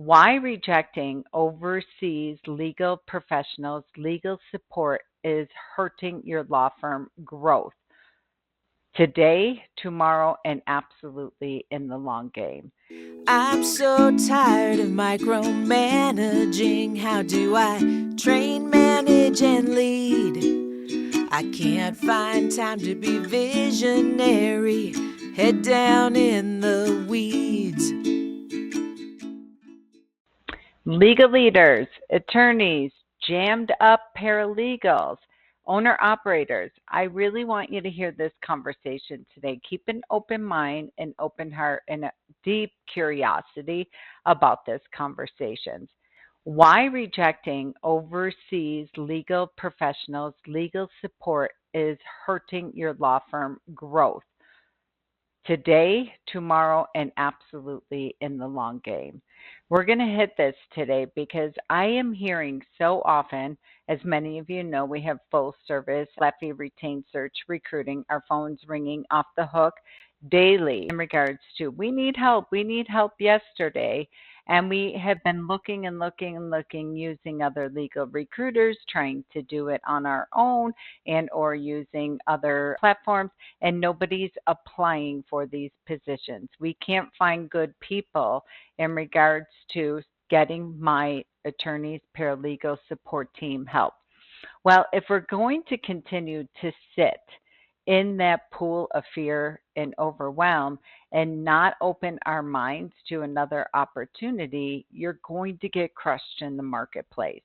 Why rejecting overseas legal professionals' legal support is hurting your law firm growth today, tomorrow, and absolutely in the long game. I'm so tired of micromanaging. How do I train, manage, and lead? I can't find time to be visionary. Head down in the weeds. Legal leaders, attorneys, jammed up paralegals, owner operators. I really want you to hear this conversation today. Keep an open mind, an open heart, and a deep curiosity about this conversation. Why rejecting overseas legal professionals' legal support is hurting your law firm growth today, tomorrow, and absolutely in the long game. We're going to hit this today because I am hearing so often, as many of you know, we have full service Leffy retained search recruiting, our phones ringing off the hook daily in regards to we need help yesterday. And we have been looking and looking and looking using other legal recruiters, trying to do it on our own and or using other platforms, and nobody's applying for these positions. We can't find good people in regards to getting my attorneys, paralegal support team help. Well, if we're going to continue to sit in that pool of fear and overwhelm and not open our minds to another opportunity, you're going to get crushed in the marketplace,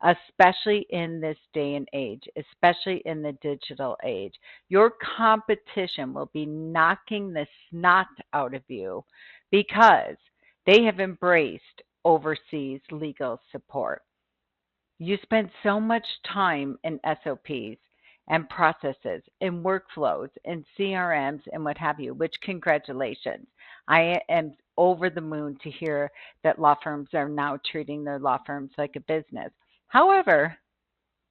especially in this day and age, especially in the digital age. Your competition will be knocking the snot out of you because they have embraced overseas legal support. You spend so much time in SOPs and processes and workflows and CRMs and what have you, which congratulations. I am over the moon to hear that law firms are now treating their law firms like a business. However,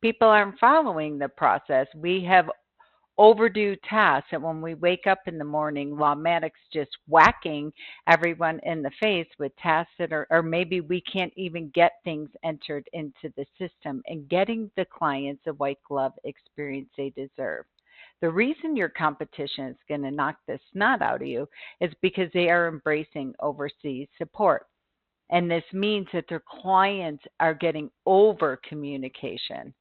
people aren't following the process. We have overdue tasks that when we wake up in the morning, Lawmatic's just whacking everyone in the face with tasks that are, or maybe we can't even get things entered into the system and getting the clients a white glove experience they deserve. The reason your competition is going to knock the snot out of you is because they are embracing overseas support. And this means that their clients are getting over communication.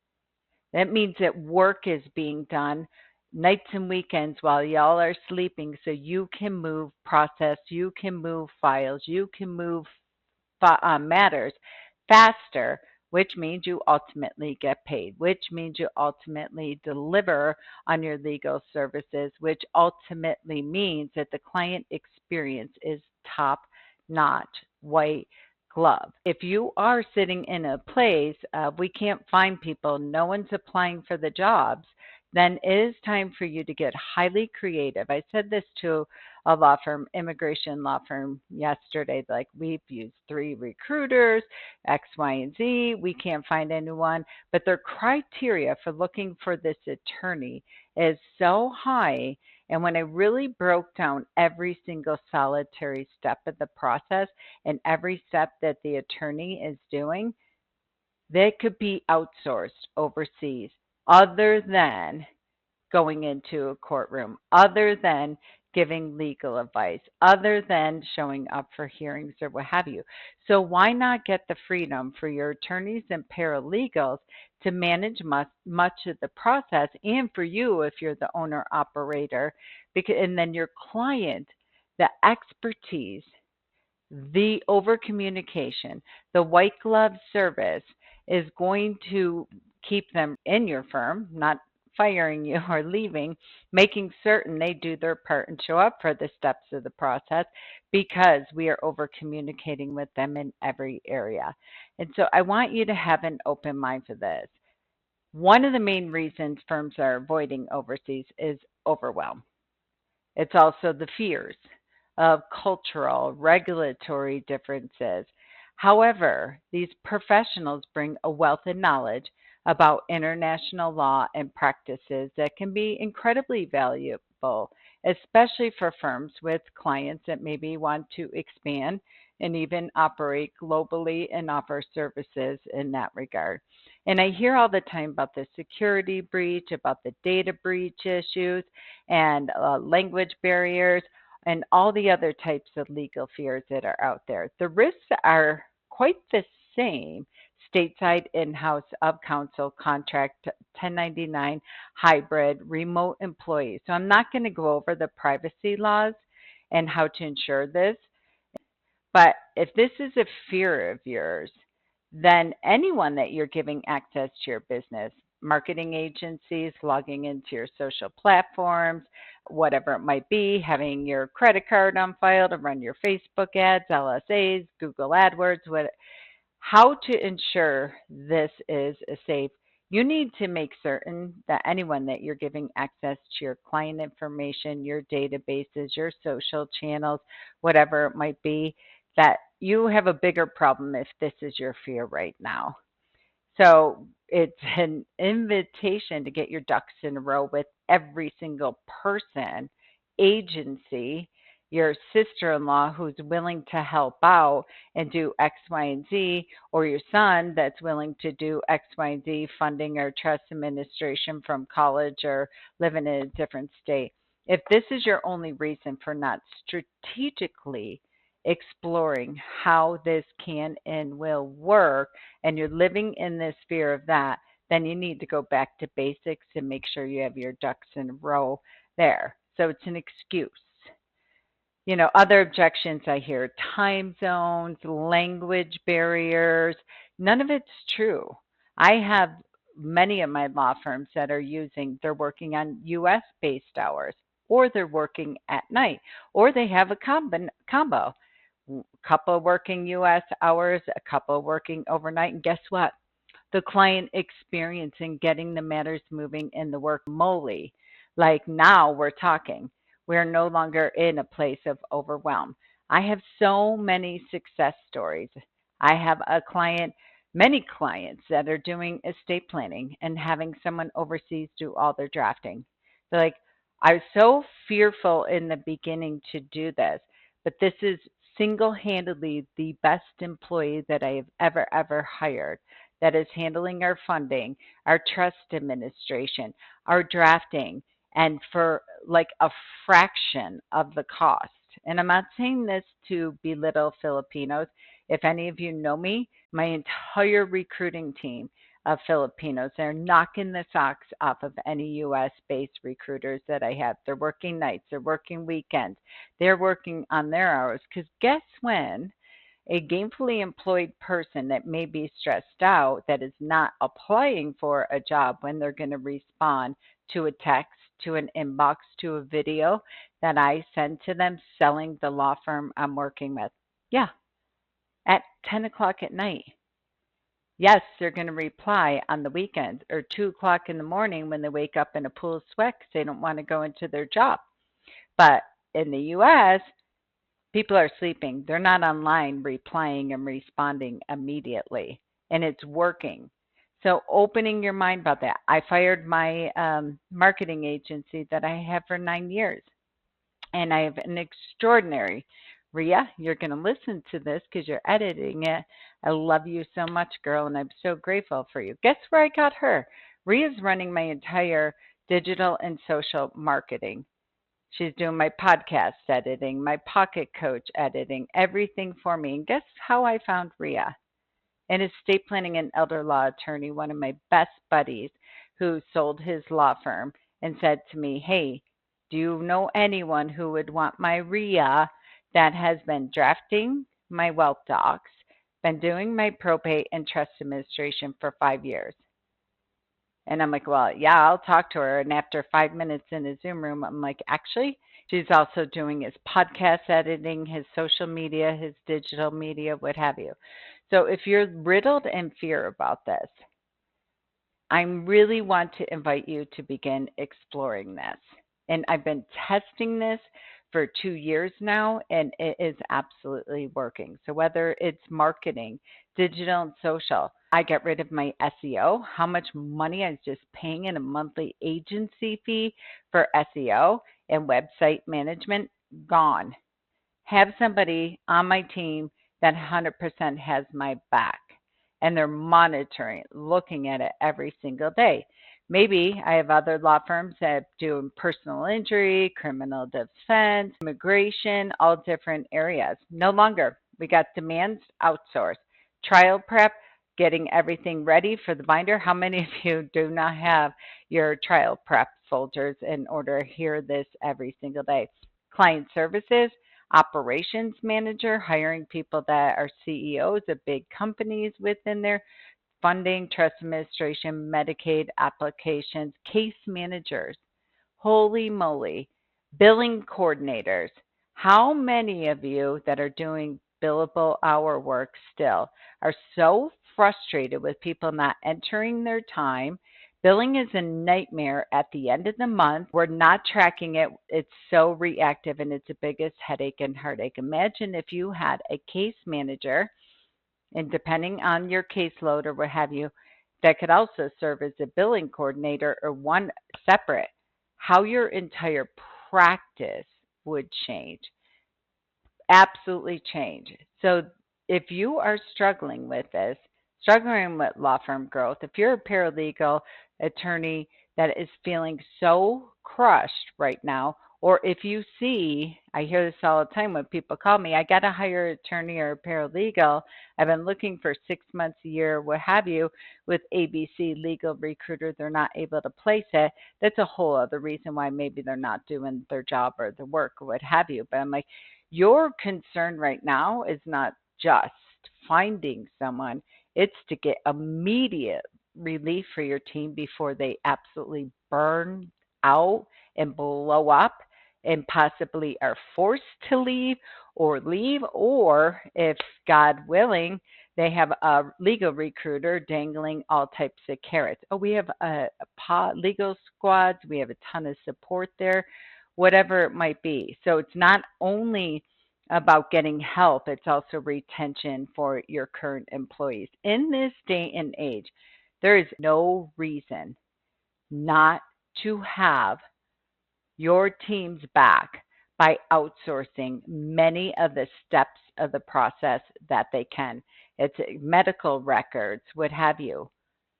That means that work is being done nights and weekends while y'all are sleeping so you can move process, you can move files, you can move matters faster, which means you ultimately get paid, which means you ultimately deliver on your legal services, which ultimately means that the client experience is top notch, white glove. If you are sitting in a place we can't find people, no one's applying for the jobs, then it is time for you to get highly creative. I said this to a law firm, immigration law firm, yesterday. Like, we've used 3 recruiters, X, Y, and Z. We can't find anyone. But their criteria for looking for this attorney is so high. And when I really broke down every single solitary step of the process and every step that the attorney is doing, they could be outsourced overseas other than going into a courtroom, other than giving legal advice, other than showing up for hearings or what have you. So why not get the freedom for your attorneys and paralegals to manage much of the process, and for you if you're the owner operator, because, and then your client, the expertise, the over communication, the white glove service is going to keep them in your firm, not firing you or leaving, making certain they do their part and show up for the steps of the process because we are over communicating with them in every area. And so I want you to have an open mind for this. One of the main reasons firms are avoiding overseas is overwhelm. It's also the fears of cultural, regulatory differences. However, these professionals bring a wealth of knowledge about international law and practices that can be incredibly valuable, especially for firms with clients that maybe want to expand and even operate globally and offer services in that regard. And I hear all the time about the security breach, about the data breach issues, and language barriers, and all the other types of legal fears that are out there. The risks are quite the same stateside, in-house, of counsel, contract, 1099, hybrid, remote employees. So I'm not going to go over the privacy laws and how to ensure this. But if this is a fear of yours, then anyone that you're giving access to your business, marketing agencies, logging into your social platforms, whatever it might be, having your credit card on file to run your Facebook ads, LSAs, Google AdWords, how to ensure this is a safe. You need to make certain that anyone that you're giving access to your client information, your databases, your social channels, whatever it might be, that you have a bigger problem if this is your fear right now. So it's an invitation to get your ducks in a row with every single person, agency, your sister-in-law who's willing to help out and do X, Y, and Z, or your son that's willing to do X, Y, and Z, funding or trust administration from college or living in a different state. If this is your only reason for not strategically exploring how this can and will work, and you're living in this fear of that, then you need to go back to basics and make sure you have your ducks in a row there. So it's an excuse. You know, other objections I hear: time zones, language barriers. None of it's true. I have many of my law firms that are they're working on US based hours, or they're working at night, or they have a combo. A couple working US hours, a couple working overnight. And guess what? The client experience in getting the matters moving in the work moly. Like now we're talking. We're no longer in a place of overwhelm. I have so many success stories. I have many clients that are doing estate planning and having someone overseas do all their drafting. They're like, I was so fearful in the beginning to do this, but this is single-handedly the best employee that I have ever hired, that is handling our funding, our trust administration, our drafting, and for like a fraction of the cost. And I'm not saying this to belittle Filipinos. If any of you know me, my entire recruiting team of Filipinos, they're knocking the socks off of any US-based recruiters that I have. They're working nights, they're working weekends, they're working on their hours. Because guess when? A gainfully employed person that may be stressed out, that is not applying for a job, when they're going to respond to a text, to an inbox, to a video that I send to them selling the law firm I'm working with. Yeah, at 10 o'clock at night. Yes, they're going to reply on the weekends or 2 o'clock in the morning when they wake up in a pool of sweat because they don't want to go into their job. But in the US, people are sleeping. They're not online replying and responding immediately, and it's working. So opening your mind about that. I fired my marketing agency that I have for 9 years, and I have an extraordinary, Ria, you're going to listen to this because you're editing it. I love you so much, girl, and I'm so grateful for you. Guess where I got her? Ria's running my entire digital and social marketing. She's doing my podcast editing, my Pocket Coach editing, everything for me. And guess how I found Ria? An estate planning and elder law attorney, one of my best buddies, who sold his law firm and said to me, hey, do you know anyone who would want my Ria that has been drafting my wealth docs, been doing my probate and trust administration for 5 years? And I'm like, well, yeah, I'll talk to her. And after 5 minutes in a Zoom room, I'm like, actually, she's also doing his podcast editing, his social media, his digital media, what have you. So if you're riddled in fear about this, I really want to invite you to begin exploring this. And I've been testing this for 2 years now, and it is absolutely working. So whether it's marketing, digital and social, I got rid of my SEO, how much money I was just paying in a monthly agency fee for SEO and website management, gone. Have somebody on my team that 100% has my back and they're monitoring, looking at it every single day. Maybe I have other law firms that do personal injury, criminal defense, immigration, all different areas. No longer. We got demands outsourced. Trial prep, getting everything ready for the binder. How many of you do not have your trial prep folders in order to hear this every single day? Client services, operations manager, hiring people that are CEOs of big companies within their funding, trust administration, Medicaid applications, case managers. Holy moly, billing coordinators. How many of you that are doing billable hour work still are so frustrated with people not entering their time? Billing is a nightmare at the end of the month. We're not tracking it. It's so reactive and it's the biggest headache and heartache. Imagine if you had a case manager, and depending on your caseload or what have you, that could also serve as a billing coordinator or one separate, how your entire practice would change. Absolutely change. So if you are struggling with this, struggling with law firm growth, if you're a paralegal attorney that is feeling so crushed right now, or if you see, I hear this all the time when people call me, I got to hire an attorney or a paralegal. I've been looking for 6 months, a year, what have you, with ABC Legal Recruiter. They're not able to place it. That's a whole other reason why maybe they're not doing their job or the work or what have you. But I'm like, your concern right now is not just finding someone, it's to get immediate relief for your team before they absolutely burn out and blow up and possibly are forced to leave, or if God willing, they have a legal recruiter dangling all types of carrots. Oh, we have legal squads, we have a ton of support there, whatever it might be. So it's not only about getting help, it's also retention for your current employees. In this day and age, there is no reason not to have your team's back by outsourcing many of the steps of the process that they can. It's medical records, what have you.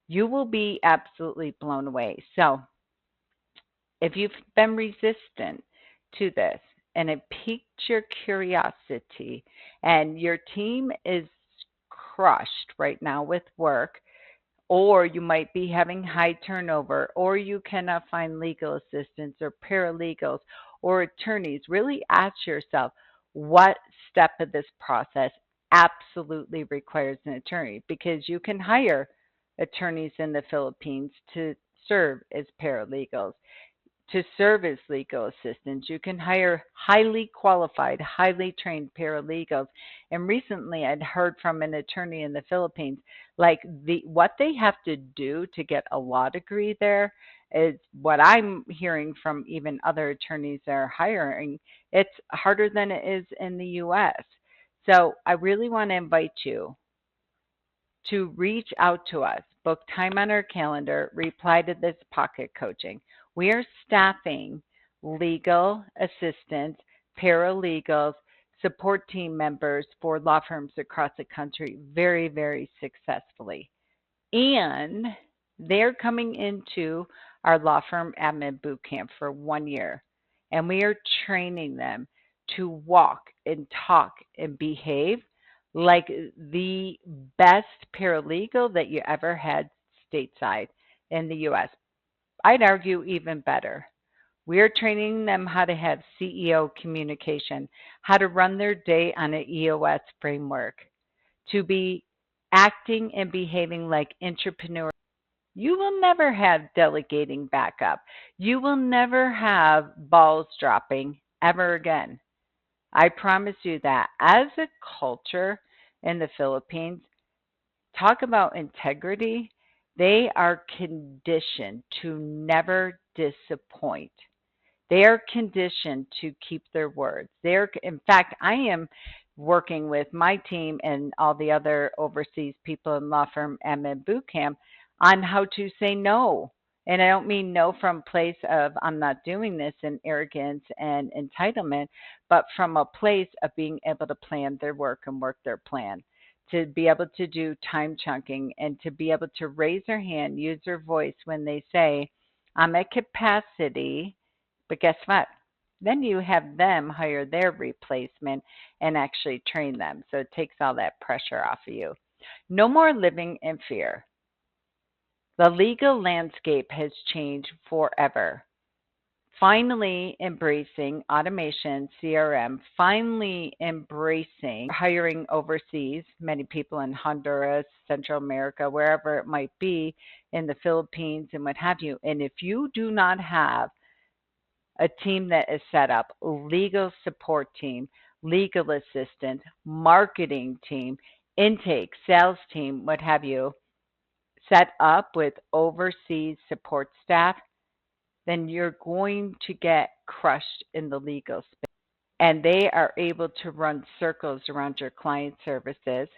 You will be absolutely blown away. So if you've been resistant to this and it piqued your curiosity and your team is crushed right now with work, or you might be having high turnover, or you cannot find legal assistants or paralegals or attorneys, really ask yourself what step of this process absolutely requires an attorney, because you can hire attorneys in the Philippines to serve as paralegals, to serve as legal assistants. You can hire highly qualified, highly trained paralegals. And recently I'd heard from an attorney in the Philippines, like what they have to do to get a law degree there is what I'm hearing from even other attorneys that are hiring. It's harder than it is in the US. So I really want to invite you to reach out to us, book time on our calendar, reply to this pocket coaching. We are staffing legal assistants, paralegals, support team members for law firms across the country very, very successfully. And they're coming into our law firm admin boot camp for 1 year. And we are training them to walk and talk and behave like the best paralegal that you ever had stateside in the US. I'd argue even better. We are training them how to have CEO communication, how to run their day on an EOS framework, to be acting and behaving like entrepreneurs. You will never have delegating backup. You will never have balls dropping ever again. I promise you that. As a culture in the Philippines, talk about integrity. They are conditioned to never disappoint. They are conditioned to keep their words. In fact, I am working with my team and all the other overseas people in law firm admin boot camp on how to say no And I don't mean no from place of I'm not doing this in arrogance and entitlement, but from a place of being able to plan their work and work their plan, to be able to do time chunking and to be able to raise their hand, use their voice when they say, I'm at capacity, but guess what? Then you have them hire their replacement and actually train them. So it takes all that pressure off of you. No more living in fear. The legal landscape has changed forever. Finally embracing automation, CRM, finally embracing hiring overseas, many people in Honduras, Central America, wherever it might be, in the Philippines and what have you. And if you do not have a team that is set up, legal support team, legal assistant, marketing team, intake, sales team, what have you, set up with overseas support staff, then you're going to get crushed in the legal space. And they are able to run circles around your client services,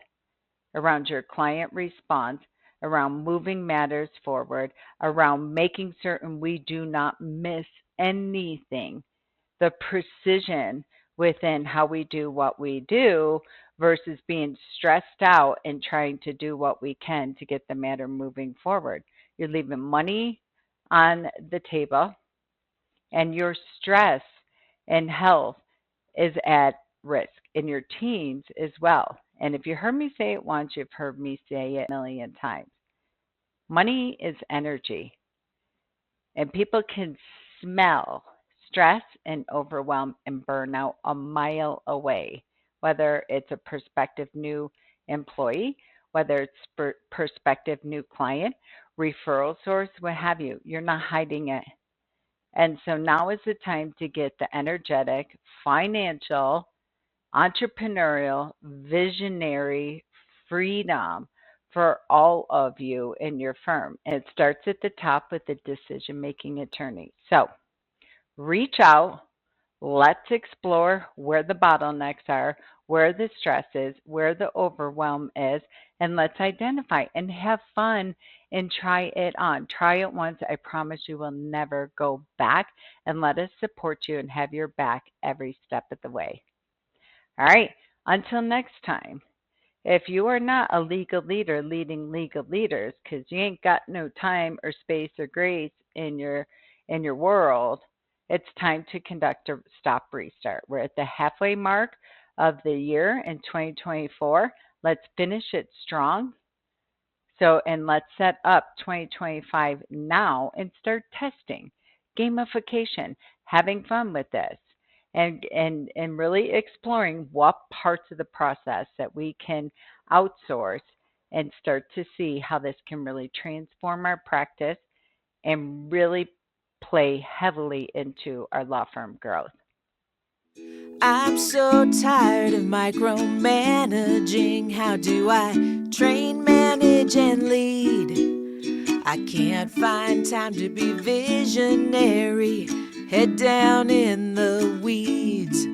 around your client response, around moving matters forward, around making certain we do not miss anything. The precision within how we do what we do versus being stressed out and trying to do what we can to get the matter moving forward. You're leaving money on the table, and your stress and health is at risk, and your teams as well. And if you heard me say it once, you've heard me say it a million times. Money is energy, and people can smell stress and overwhelm and burnout a mile away, whether it's a prospective new employee, whether it's prospective new client, referral source, what have you. You're not hiding it. And so now is the time to get the energetic, financial, entrepreneurial, visionary freedom for all of you in your firm. And it starts at the top with the decision making attorney. So reach out. Let's explore where the bottlenecks are, where the stress is, where the overwhelm is, and let's identify and have fun and try it on. Try it once. I promise you will never go back, and let us support you and have your back every step of the way. All right, until next time. If you are not a legal leader leading legal leaders, because you ain't got no time or space or grace in your world, it's time to conduct a stop restart. We're at the halfway mark of the year in 2024. Let's finish it strong. And let's set up 2025 now and start testing, gamification, having fun with this, and really exploring what parts of the process that we can outsource and start to see how this can really transform our practice and really play heavily into our law firm growth. I'm so tired of micromanaging. How do I train, manage, and lead? I can't find time to be visionary. Head down in the weeds.